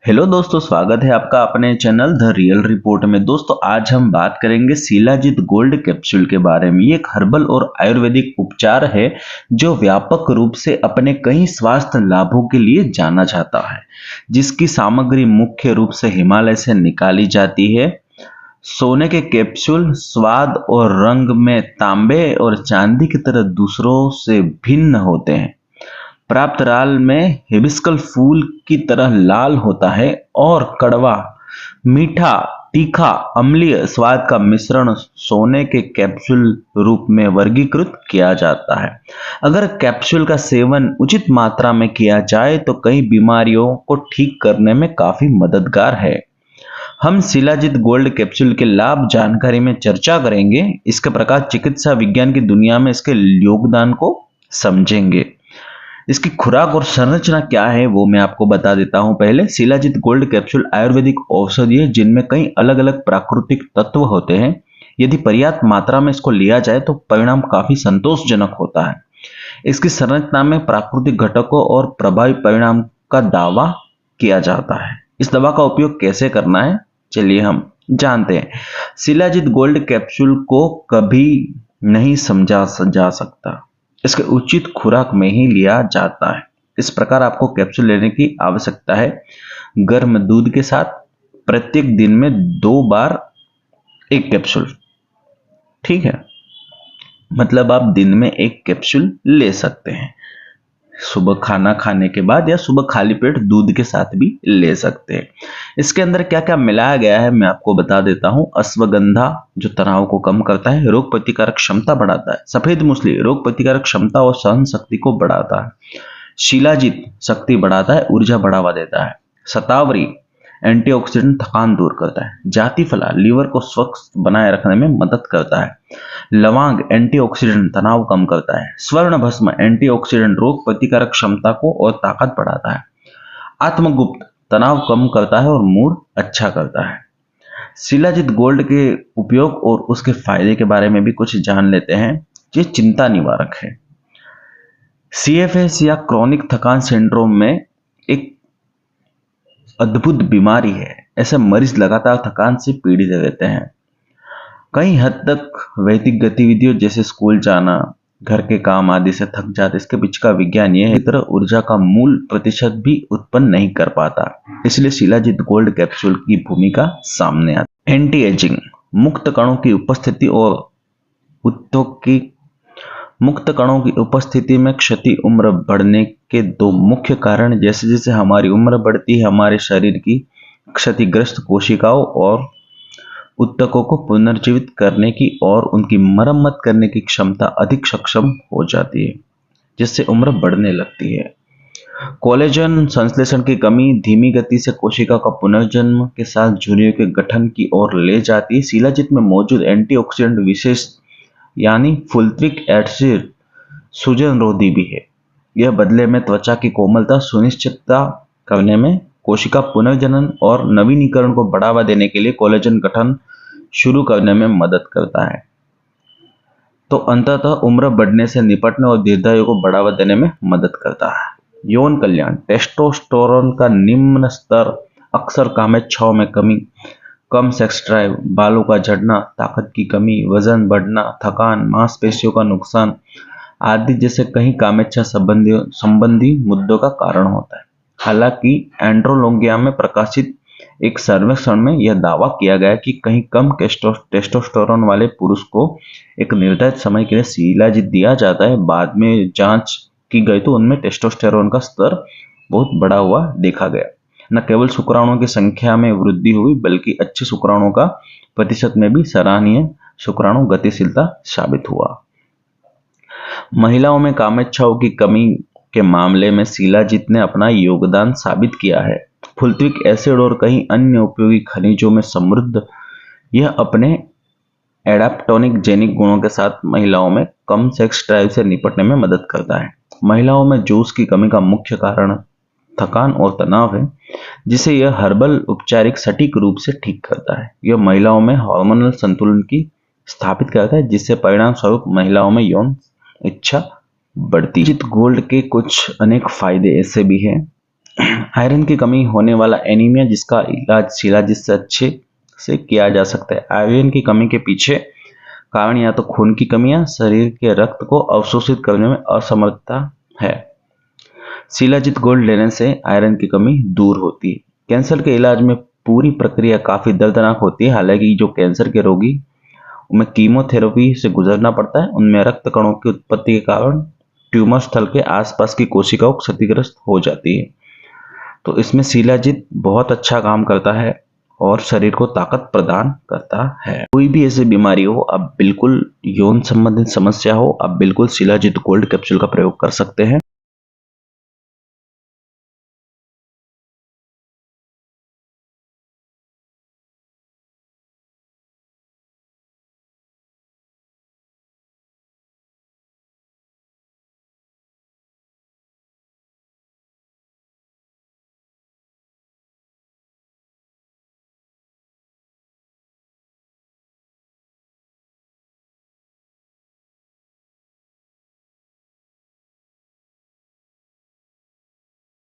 Hello दोस्तों, स्वागत है आपका अपने चैनल द रियल रिपोर्ट में। दोस्तों आज हम बात करेंगे शिलाजीत गोल्ड कैप्सूल के बारे में। ये एक हर्बल और आयुर्वेदिक उपचार है जो व्यापक रूप से अपने कई स्वास्थ्य लाभों के लिए जाना जाता है, जिसकी सामग्री मुख्य रूप से हिमालय से निकाली जाती है। सोने के कैप्सूल स्वाद और रंग में तांबे और चांदी की तरह दूसरों से भिन्न होते हैं। प्राप्त राल में हिबिस्कस फूल की तरह लाल होता है और कड़वा, मीठा, तीखा, अम्लीय स्वाद का मिश्रण सोने के कैप्सूल रूप में वर्गीकृत किया जाता है। अगर कैप्सूल का सेवन उचित मात्रा में किया जाए तो कई बीमारियों को ठीक करने में काफी मददगार है। हम शिलाजीत गोल्ड कैप्सूल के लाभ जानकारी में चर्चा करेंगे। इसके प्रकार चिकित्सा विज्ञान की दुनिया में इसके योगदान को समझेंगे। इसकी खुराक और संरचना क्या है वो मैं आपको बता देता हूं। पहले, शिलाजीत गोल्ड कैप्सूल आयुर्वेदिक औषधि है जिनमें कई अलग अलग प्राकृतिक तत्व होते हैं। यदि पर्याप्त मात्रा में इसको लिया जाए तो परिणाम काफी संतोषजनक होता है। इसकी संरचना में प्राकृतिक घटकों और प्रभावी परिणाम का दावा किया जाता है। इस दवा का उपयोग कैसे करना है, चलिए हम जानते हैं। शिलाजीत गोल्ड कैप्सूल को कभी नहीं समझा जा सकता, इसके उचित खुराक में ही लिया जाता है। इस प्रकार आपको कैप्सूल लेने की आवश्यकता है। गर्म दूध के साथ प्रत्येक दिन में 2 बार एक कैप्सूल, ठीक है। मतलब आप दिन में एक कैप्सूल ले सकते हैं। सुबह खाना खाने के बाद या सुबह खाली पेट दूध के साथ भी ले सकते हैं। इसके अंदर क्या क्या मिलाया गया है मैं आपको बता देता हूं। अश्वगंधा जो तनाव को कम करता है, रोग प्रतिकारक क्षमता बढ़ाता है। सफेद मूसली रोग प्रतिकारक क्षमता और सहन शक्ति को बढ़ाता है। शिलाजीत शक्ति बढ़ाता है, ऊर्जा बढ़ावा देता है। शतावरी एंटीऑक्सीडेंट थकान दूर करता है। जातिफला लीवर को स्वस्थ बनाए रखने में मदद करता है। लवांग एंटीऑक्सीडेंट तनाव कम करता है। स्वर्ण भस्म एंटीऑक्सीडेंट रोग प्रतिकारक क्षमता को और ताकत बढ़ाता है। आत्मगुप्त तनाव कम करता है और मूड अच्छा करता है। शिलाजीत गोल्ड के उपयोग और उसके फायदे के बारे में भी कुछ जान लेते हैं। ये चिंता निवारक है। सीएफएस या क्रोनिक थकान सिंड्रोम में एक अद्भुत बीमारी है। ऐसे मरीज लगातार थकान से पीड़ित रहते हैं। कई हद तक वैदिक गतिविधियों जैसे स्कूल जाना, घर के काम आदि से थक जाते। इसके पीछे का विज्ञान यह है कि तरह ऊर्जा का मूल प्रतिशत भी उत्पन्न नहीं कर पाता। इसलिए शिलाजीत गोल्ड कैप्सूल की भूमिका सामने आती है। एंटी एजिंग मुक्त कणों की उपस्थिति और उत्तक की मुक्त कणों की उपस्थिति में क्षति उम्र बढ़ने के 2 मुख्य कारण। जैसे जैसे हमारी उम्र बढ़ती है, हमारे शरीर की क्षतिग्रस्त कोशिकाओं और उत्तकों को पुनर्जीवित करने की और उनकी मरम्मत करने की क्षमता अधिक सक्षम हो जाती है, जिससे उम्र बढ़ने लगती है। कोलेजन संश्लेषण की कमी धीमी गति से कोशिका का पुनर्जन्म के साथ झुर्रियों के गठन की ओर ले जाती है। शिलाजीत में मौजूद एंटीऑक्सीडेंट विशेष यानी फुल्विक एसिड सूजन रोधी भी है। यह बदले में त्वचा की कोमलता सुनिश्चितता करने में, कोशिका पुनर्जनन और नवीनीकरण को बढ़ावा देने के लिए कोलेजन गठन शुरू करने में मदद करता है। तो अंततः उम्र बढ़ने से निपटने और दीर्घायु को बढ़ावा देने में मदद करता है। यौन कल्याण टेस्टोस्टेरोन का निम्न स्तर अक्सर कामेच्छाओं में कमी, कम सेक्स ड्राइव, बालों का झड़ना, ताकत की कमी, वजन बढ़ना, थकान, मांसपेशियों का नुकसान आदि जैसे कई कामेच्छा संबंधी मुद्दों का कारण होता है। हालांकि एंड्रोलोगिया में प्रकाशित एक सर्वेक्षण में यह दावा किया गया कि कहीं कम टेस्टोस्टेरोन वाले पुरुष को एक निर्धारित समय के लिए शिलाजीत दिया जाता है। बाद में जांच की गई तो उनमें टेस्टोस्टेरोन का स्तर बहुत बढ़ा हुआ देखा गया। न केवल शुक्राणुओं की संख्या में वृद्धि हुई बल्कि अच्छे शुक्राणुओं का प्रतिशत में भी सराहनीय शुक्राणु गतिशीलता साबित हुआ। महिलाओं में कामेच्छाओं की कमी के मामले में शिलाजीत ने अपना योगदान साबित किया है। फुल्विक एसिड और कई अन्य उपयोगी खनिजों में समृद्ध यह अपने एडाप्टोनिक जेनिक गुणों के साथ महिलाओं में कम सेक्स ड्राइव से निपटने में मदद करता है। महिलाओं में जोश की कमी का मुख्य कारण थकान और तनाव है, जिसे यह हर्बल उपचारिक सटीक रूप से ठीक करता है। यह महिलाओं में हार्मोनल संतुलन की स्थापित करता है, जिससे परिणाम स्वरूप महिलाओं में यौन इच्छा बढ़ती है। शिलाजीत गोल्ड के कुछ अनेक फायदे ऐसे भी हैं आयरन की कमी होने वाला एनीमिया, जिसका इलाज शिलाजीत से अच्छे से किया जा सकता है। आयरन की कमी के पीछे कारण या तो खून की कमी या शरीर के रक्त को अवशोषित करने में असमर्थता है। शिलाजीत गोल्ड लेने से आयरन की कमी दूर होती है। कैंसर के इलाज में पूरी प्रक्रिया काफी दर्दनाक होती है। हालांकि जो कैंसर के रोगी उनमें कीमोथेरेपी से गुजरना पड़ता है, उनमें रक्त कणों की उत्पत्ति के कारण ट्यूमर स्थल के आसपास की कोशिकाओं क्षतिग्रस्त हो जाती है। तो इसमें शिलाजीत बहुत अच्छा काम करता है और शरीर को ताकत प्रदान करता है। कोई भी ऐसी बीमारी हो, अब बिल्कुल यौन संबंधित समस्या हो, अब बिल्कुल शिलाजीत गोल्ड कैप्सूल का प्रयोग कर सकते हैं।